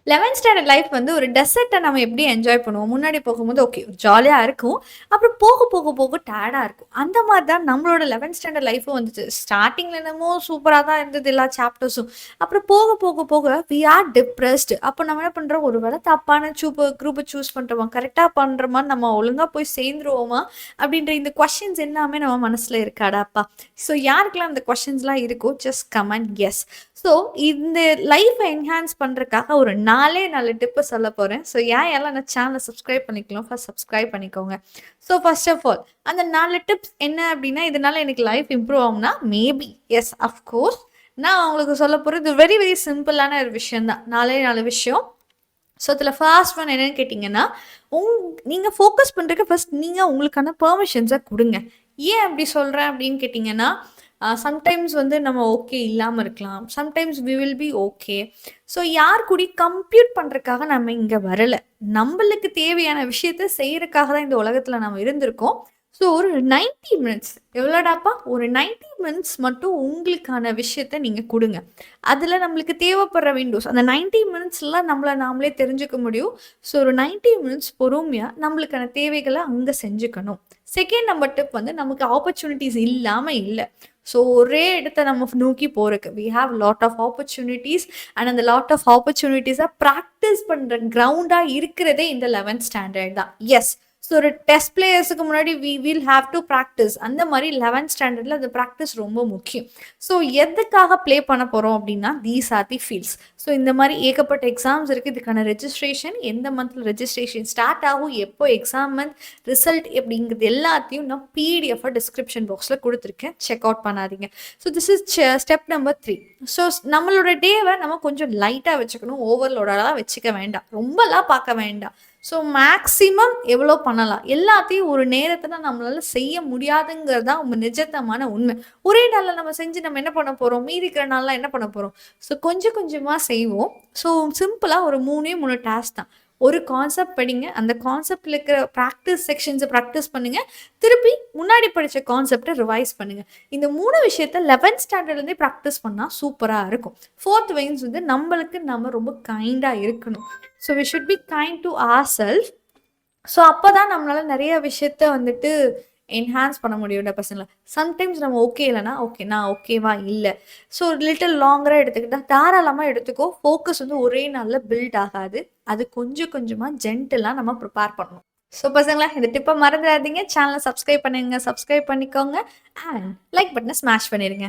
11th standard life வந்து ஒரு டெசர்ட்ட நம்ம எப்படி என்ஜாய் பண்ணுவோம்? முன்னாடி போகும்போது ஓகே ஜாலியா இருக்கும். அப்புறம் போக போக போக டயர்டா இருக்கும். அந்த மாரி தான் நம்மளோட 11th ஸ்டாண்டர்ட் லைஃப்பும் வந்துச்சு. ஸ்டார்ட்டிங்ல என்னமோ சூப்பரா தான் இருந்தது எல்லா சாப்டர்ஸும். அப்புறம் போக போக போக வி ஆர் டிப்ரஸ்டு. அப்போ நம்ம என்ன பண்றோம்? ஒரு வேள தப்பான குரூப்ப சூஸ் பண்றோமா? கரெக்ட்டா பண்றோமா? நம்ம ஒழுங்கா போய் சேர்ந்துருவோமா? அப்படின்ற இந்த கொஸ்டின்ஸ் எல்லாமே நம்ம மனசுல இருக்காடாப்பா? ஸோ யாருக்கெல்லாம் அந்த கொஸ்டின்ஸ்லாம் இருக்கோ ஜஸ்ட் கமெண்ட் எஸ். ஸோ இந்த லைஃப்ப என்ஹான்ஸ் பண்றதுக்காக ஒரு 4 டிப்பு சொல்லப் போறேன். ஸோ யாரெல்லாம் அந்த சேனல சப்ஸ்கிரைப் பண்ணிக்கலாம், ஃபர்ஸ்ட் சப்ஸ்கிரைப் பண்ணிக்கோங்க. ஸோ ஃபர்ஸ்ட் ஆஃப் ஆல் அந்த 4 டிப்ஸ் என்ன அப்டின்னா, இதனால எனக்கு லைஃப் இம்ப்ரூவ் ஆகும்னா, மேபி எஸ் அஃப்கோர்ஸ். நான் உங்களுக்கு சொல்லப் போறது வெரி வெரி சிம்பிளான ஒரு விஷயம் தான். 4 விஷயம். ஸோ அதில ஃபர்ஸ்ட் ஒன் என்னன்னு கேட்டீங்கன்னா, உங் நீங்க ஃபோக்கஸ் பண்றதுக்கு ஃபர்ஸ்ட் நீங்க உங்களுக்கான பெர்மிஷன்ஸ குடுங்க. ஏன் அப்டி சொல்றேன் அப்டின்னு கேட்டீங்கன்னா, சம்டைம்ஸ் வந்து நம்ம ஓகே இல்லாம இருக்கலாம். Sometimes we will be okay. So யார் கூடயும் கம்ப்யூட் பண்றதுக்காக நம்ம இங்க வரல. நம்பளுக்கு தேவையான விஷயத்த செய்றதுக்காக தான் இந்த உலகத்துல நம்ம இருந்திருக்கோம். ஸோ ஒரு 90 மினிட்ஸ் எவ்வளோடாப்பா? ஒரு 90 மினிட்ஸ் மட்டும் உங்களுக்கான விஷயத்த நீங்க குடுங்க. அதுல நம்மளுக்கு தேவைப்படுற விண்டோஸ் அந்த 90 மினிட்ஸ்ல நம்மள நாமளே தெரிஞ்சுக்க முடியும். ஸோ ஒரு 90 மினிட்ஸ் பொறுமையா நம்மளுக்கான தேவைகள அங்க செஞ்சுக்கணும். செகண்ட் நம்பர் டிப் வந்து நமக்கு ஆப்பர்ச்சுனிட்டீஸ் இல்லாம இல்ல. ஸோ ஒரே இடத்த நம்ம நோக்கி போறக்கு. We have lot of opportunities and அந்த லாட் ஆஃப் ஆப்பர்ச்சுனிட்டீஸ பிராக்டிஸ் பண்ற கிரவுண்டா இருக்கிறதே இந்த 11th ஸ்டாண்டர்ட் தான். எஸ். ஸோ ஒரு டெஸ்ட் பிளேயர்ஸுக்கு முன்னாடி we will have to practise. அந்த மாரி 11th ஸ்டாண்டர்ட்ல அந்த பிராக்டிஸ் ரொம்ப முக்கியம். ஸோ எதுக்காக ப்ளே பண்ண போறோம் அப்டின்னா, these are the fields. So இந்த மாரி ஏகப்பட்ட எக்ஸாம்ஸ் இருக்கு. இதுக்கான ரெஜிஸ்ட்ரேஷன் எந்த மந்த்ல ரெஜிஸ்ட்ரேஷன் ஸ்டார்ட் ஆகும், எப்போ எக்ஸாம் மந்த், ரிசல்ட் எப்படிங்கிறது எல்லாத்தையும் நான் பிடிஎஃப் டிஸ்கிரிப்ஷன் பாக்ஸ்ல குடுத்துருக்கேன். செக் அவுட் பண்ணாதீங்க. So this is step number 3. So நம்மளோட டேவ நம்ம கொஞ்சம் லைட்டா வச்சுக்கணும். ஓவர்லோடலாம் வச்சுக்க வேண்டாம். ரொம்பலாம் பார்க்க வேண்டாம். ஸோ மேக்ஸிமம் எவ்வளோ பண்ணலாம்? எல்லாத்தையும் ஒரு நேரத்துல நம்மளால செய்ய முடியாதுங்கிறது தான் நிஜத்தமான உண்மை. ஒரே நாள்ல நம்ம செஞ்சு நம்ம என்ன பண்ண போறோம்? மீதி இருக்கிற நாள்லாம் என்ன பண்ண போறோம்? ஸோ கொஞ்சம் கொஞ்சமா செய்வோம். ஸோ சிம்பிளா ஒரு 3 டாஸ்க் தான். ஒரு கான்செப்ட் படிங்க. அந்த கான்செப்ட்ல இருக்கிற பிராக்டிஸ் செக்ஷன்ஸ பிராக்டிஸ் பண்ணுங்க. திருப்பி முன்னாடி படிச்ச கான்செப்ட்ட ரிவைஸ் பண்ணுங்க. இந்த 3 விஷயத்த 11th ஸ்டாண்டர்ட்லேருந்தே பிராக்டிஸ் பண்ணா சூப்பரா இருக்கும். 4th வைஸ் வந்து நம்மளுக்கு நம்ம ரொம்ப கைண்டா இருக்கணும். So we should be kind to ourselves. So அப்பதான் நம்மளால நெறைய விஷயத்த வந்துட்டு என்ஹான்ஸ் பண்ண முடியும்டா பசங்கள. சம்டைம்ஸ் நம்ம ஓகே இல்லன்னா, ஓகே நான் ஓகேவா இல்ல. ஸோ லிட்டில் லாங்கரா எடுத்துக்கிட்டா தாராளமா எடுத்துக்கோ. ஃபோக்கஸ் வந்து ஒரே நாள்ல பில்ட் ஆகாது. அது கொஞ்சம் கொஞ்சமா ஜென்டிலா நம்ம ப்ரிப்பேர் பண்ணணும். ஸோ பசங்களா இந்த டிப்ப மறந்துடாதீங்க. சேனல சப்ஸ்கிரைப் பண்ணுங்க. சப்ஸ்கிரைப் பண்ணிக்கோங்க. அண்ட் லைக் பட்டன ஸ்மாஷ் பண்ணிருங்க.